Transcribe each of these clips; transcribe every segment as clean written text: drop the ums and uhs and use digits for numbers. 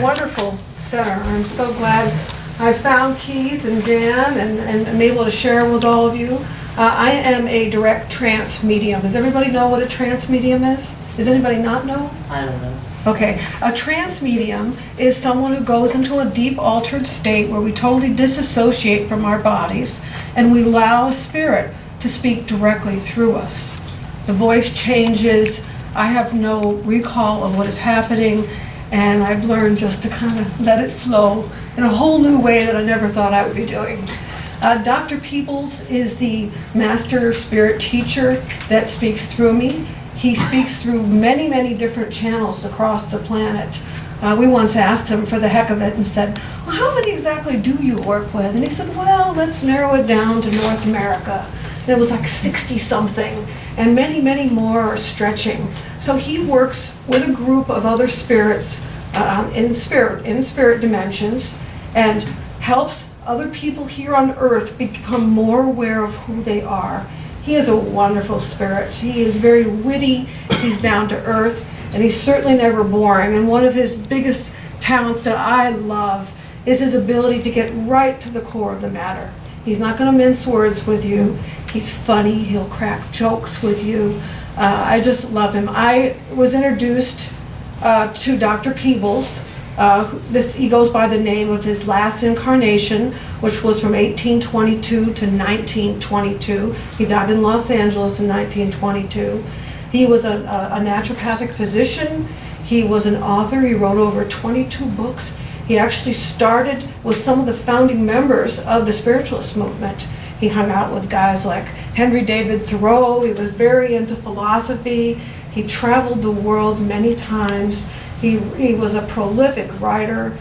wonderful center. I'm so glad I found Keith and Dan and I'm able to share with all of you. I am a direct trance medium. Does everybody know what a trance medium is? Does anybody not know? I don't know. Okay, a trance medium is someone who goes into a deep altered state where we totally disassociate from our bodies and we allow a spirit to speak directly through us. The voice changes. I have no recall of what is happening, and I've learned just to kind of let it flow in a whole new way that I never thought I would be doing. Dr. Peebles is the master spirit teacher that speaks through me. He speaks through many, many different channels across the planet. We once asked him for the heck of it and said, well, how many exactly do you work with? And he said, well, let's narrow it down to North America. And it was like 60-something, and many, many more are stretching. So he works with a group of other spirits in spirit dimensions and helps other people here on Earth become more aware of who they are. He is a wonderful spirit. He is very witty, he's down to earth, and he's certainly never boring. And one of his biggest talents that I love is his ability to get right to the core of the matter. He's not going to mince words with you. He's funny, he'll crack jokes with you. I just love him. I was introduced to Dr. Peebles. He goes by the name of his last incarnation, which was from 1822 to 1922. He died in Los Angeles in 1922. He was a naturopathic physician. He was an author. He wrote over 22 books. He actually started with some of the founding members of the spiritualist movement. He hung out with guys like Henry David Thoreau. He was very into philosophy. He traveled the world many times. He was a prolific writer.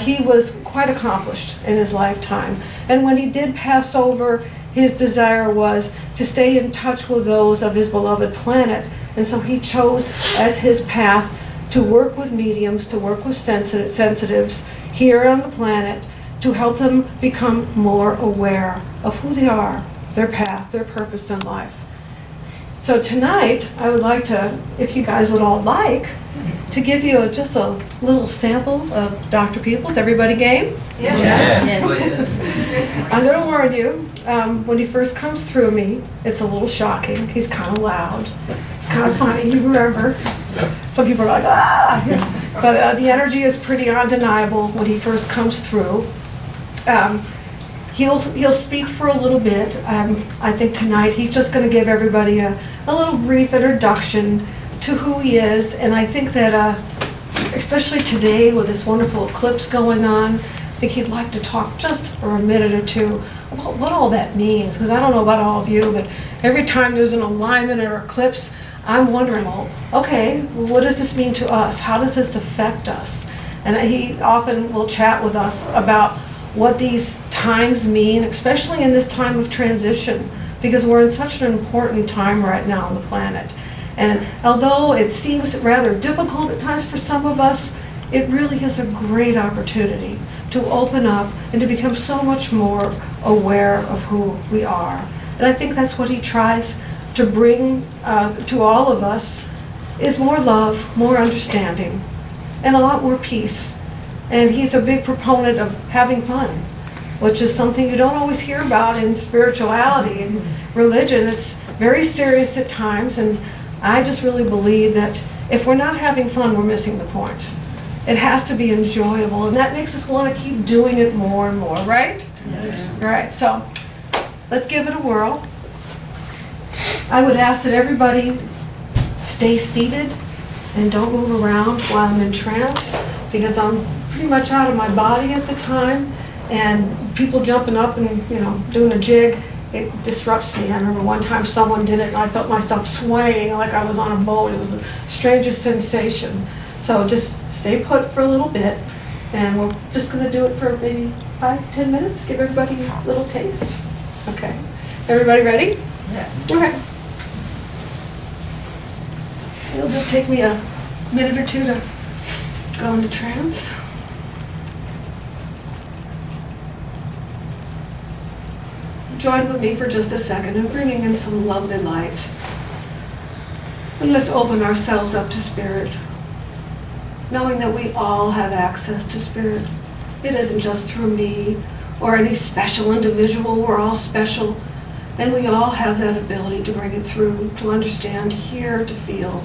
He was quite accomplished in his lifetime. And when he did pass over, his desire was to stay in touch with those of his beloved planet. And so he chose as his path to work with mediums, to work with sensitives here on the planet, to help them become more aware of who they are, their path, their purpose in life. So tonight, I would like to, if you guys would all like, to give you just a little sample of Dr. Peebles. Everybody game? Yes. Yes. I'm going to warn you, when he first comes through me, it's a little shocking. He's kind of loud. It's kind of funny. You remember? Some people are like, ah! But the energy is pretty undeniable when he first comes through. He'll speak for a little bit. I think tonight he's just going to give everybody a little brief introduction to who he is, and I think that especially today with this wonderful eclipse going on, I think he'd like to talk just for a minute or two about what all that means, because I don't know about all of you, but every time there's an alignment or eclipse, I'm wondering, well, okay, what does this mean to us? How does this affect us? And he often will chat with us about what these times mean, especially in this time of transition, because we're in such an important time right now on the planet. And although it seems rather difficult at times for some of us, it really is a great opportunity to open up and to become so much more aware of who we are. And I think that's what he tries to bring to all of us, is more love, more understanding, and a lot more peace. And he's a big proponent of having fun, which is something you don't always hear about in spirituality and religion. It's very serious at times, and I just really believe that if we're not having fun, we're missing the point. It has to be enjoyable, and that makes us want to keep doing it more and more, right? Yes. All right, so let's give it a whirl. I would ask that everybody stay seated and don't move around while I'm in trance, because I'm pretty much out of my body at the time, and people jumping up and doing a jig, it disrupts me. I remember one time someone did it and I felt myself swaying like I was on a boat. It was the strangest sensation. So just stay put for a little bit, and we're just going to do it for maybe 5-10 minutes, give everybody a little taste. Okay. Everybody ready? Yeah. Okay. It'll just take me a minute or two to go into trance. Join with me for just a second in bringing in some lovely light. And let's open ourselves up to spirit. knowing that we all have access to Spirit. It isn't just through me or any special individual. We're all special, and we all have that ability to bring it through, to understand, hear, to feel.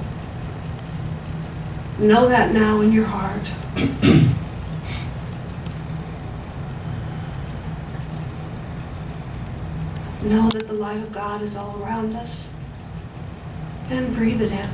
Know that now in your heart. Know that the light of God is all around us, and breathe it in.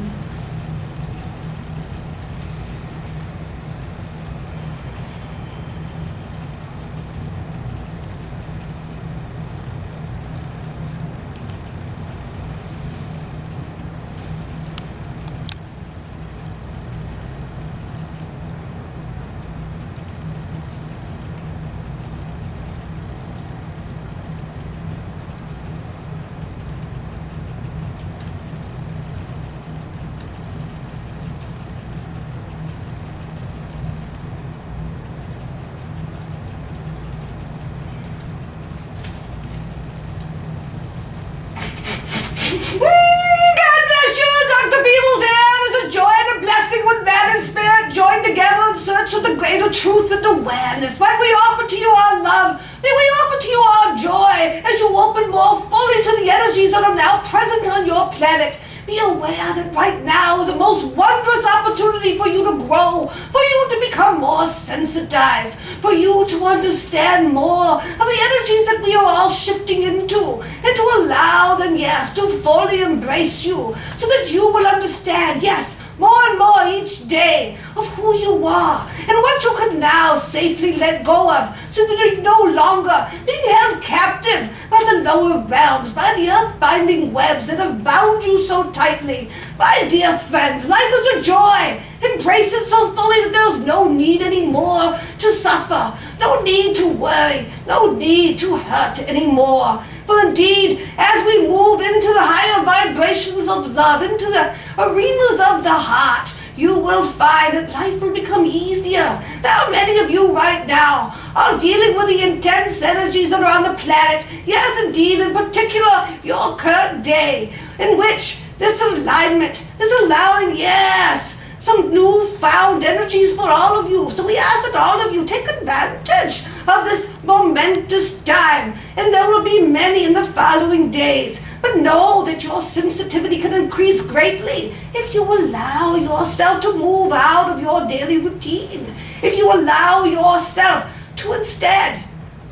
God bless you, Dr. Beebles here. It is a joy and a blessing when man and spirit join together in search of the greater truth and awareness. When we offer to you our love, may we offer to you our joy as you open more fully to the energies that are now present on your planet. Be aware that right now is a most wondrous opportunity for you to grow, for you to become more sensitized, for you to understand more of the energies that we are all shifting into, and to allow them, yes, to fully embrace you, so that you will understand, yes, more and more each day of who you are and what you can now safely let go of, so that you're no longer being held captive by the lower realms, by the earth-binding webs that have bound you so tightly. My dear friends, life is a joy. Embrace it so fully that there's no need anymore to suffer, no need to worry, no need to hurt anymore. For indeed, as we move into the higher vibrations of love, into the arenas of the heart, you will find that life will become easier. Now, many of you right now are dealing with the intense energies that are on the planet. Yes, indeed, in particular, your current day, in which this alignment is allowing, yes, some newfound energies for all of you. So we ask that all of you take advantage of this momentous time, and there will be many in the following days. But know that your sensitivity can increase greatly if you allow yourself to move out of your daily routine. If you allow yourself to instead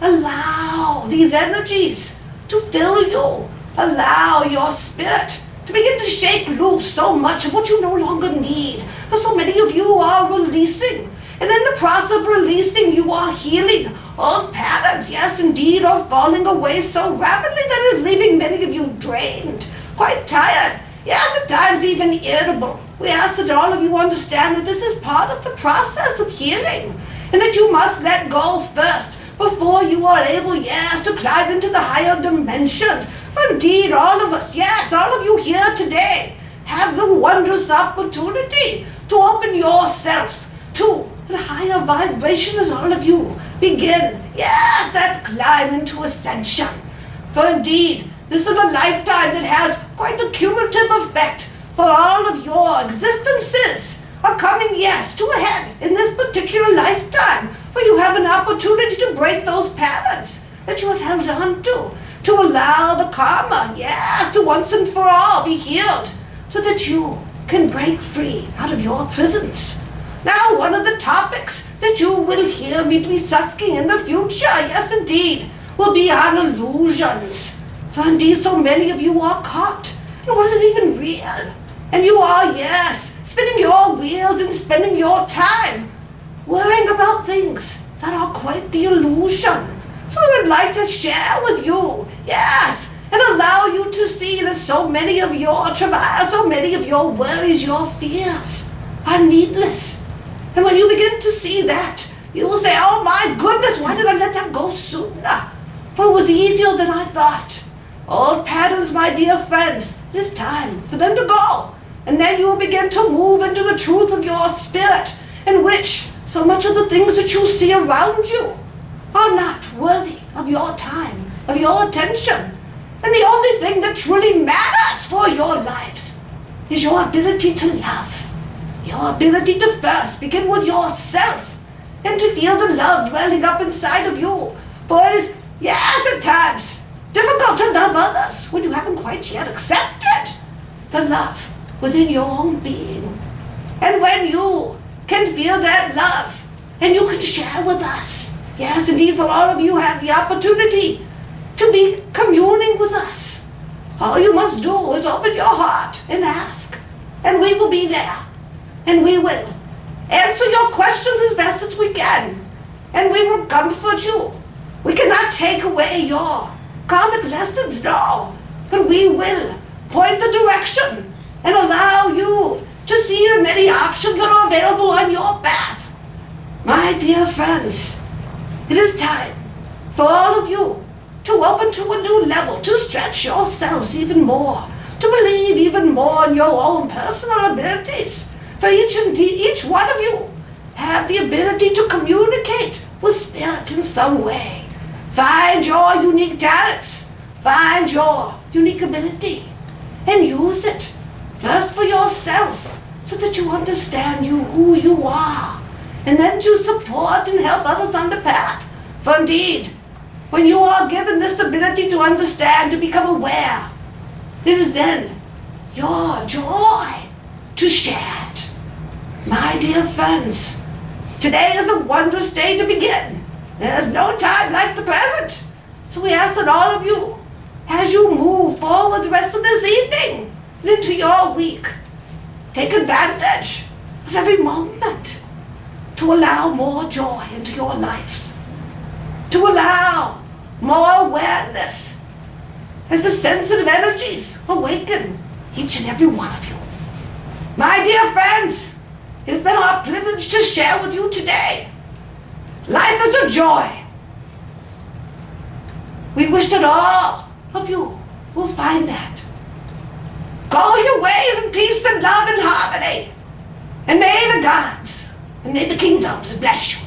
allow these energies to fill you. Allow your spirit to begin to shake loose so much of what you no longer need. For so many of you are releasing. And in the process of releasing, you are healing. Old patterns, yes, indeed, are falling away so rapidly that it is leaving many of you drained, quite tired, yes, at times even irritable. We ask that all of you understand that this is part of the process of healing, and that you must let go first before you are able, yes, to climb into the higher dimensions. For indeed, all of us, yes, all of you here today, have the wondrous opportunity to open yourself to the higher vibration as all of you begin, yes, that climb into ascension. For indeed, this is a lifetime that has quite a cumulative effect, for all of your existences are coming, yes, to a head in this particular lifetime, for you have an opportunity to break those patterns that you have held on to allow the karma, yes, to once and for all be healed, so that you can break free out of your prisons. Now, one of the topics that you will hear me discussing in the future, yes indeed, will be on illusions. For indeed, so many of you are caught in what is even real. And you are, yes, spinning your wheels and spending your time worrying about things that are quite the illusion. So I would like to share with you, yes, and allow you to see that so many of your travails, so many of your worries, your fears are needless. And when you begin to see that, you will say, oh my goodness, why did I let that go sooner? For it was easier than I thought. Old patterns, my dear friends, it is time for them to go. And then you will begin to move into the truth of your spirit, in which so much of the things that you see around you are not worthy of your time, of your attention. And the only thing that truly matters for your lives is your ability to love. Your ability to first begin with yourself and to feel the love welling up inside of you. For it is, yes, at times, difficult to love others when you haven't quite yet accepted the love within your own being. And when you can feel that love and you can share with us, yes, indeed, for all of you have the opportunity to be communing with us. All you must do is open your heart and ask, and we will be there, and we will answer your questions as best as we can, and we will comfort you. We cannot take away your karmic lessons, no, but we will point the direction and allow you to see the many options that are available on your path. My dear friends, it is time for all of you to open to a new level, to stretch yourselves even more, to believe even more in your own personal abilities. For each one of you have the ability to communicate with spirit in some way. Find your unique talents, find your unique ability, and use it first for yourself so that you understand who you are, and then to support and help others on the path. For indeed, when you are given this ability to understand, to become aware, it is then your joy to share it. My dear friends, today is a wondrous day to begin. There is no time like the present. So we ask that all of you, as you move forward the rest of this evening and into your week, take advantage of every moment to allow more joy into your lives, to allow more awareness as the sensitive energies awaken each and every one of you. My dear friends, it has been our privilege to share with you today. Life is a joy. We wish that all of you will find that. Go your ways in peace and love and harmony. And may the gods and may the kingdoms bless you.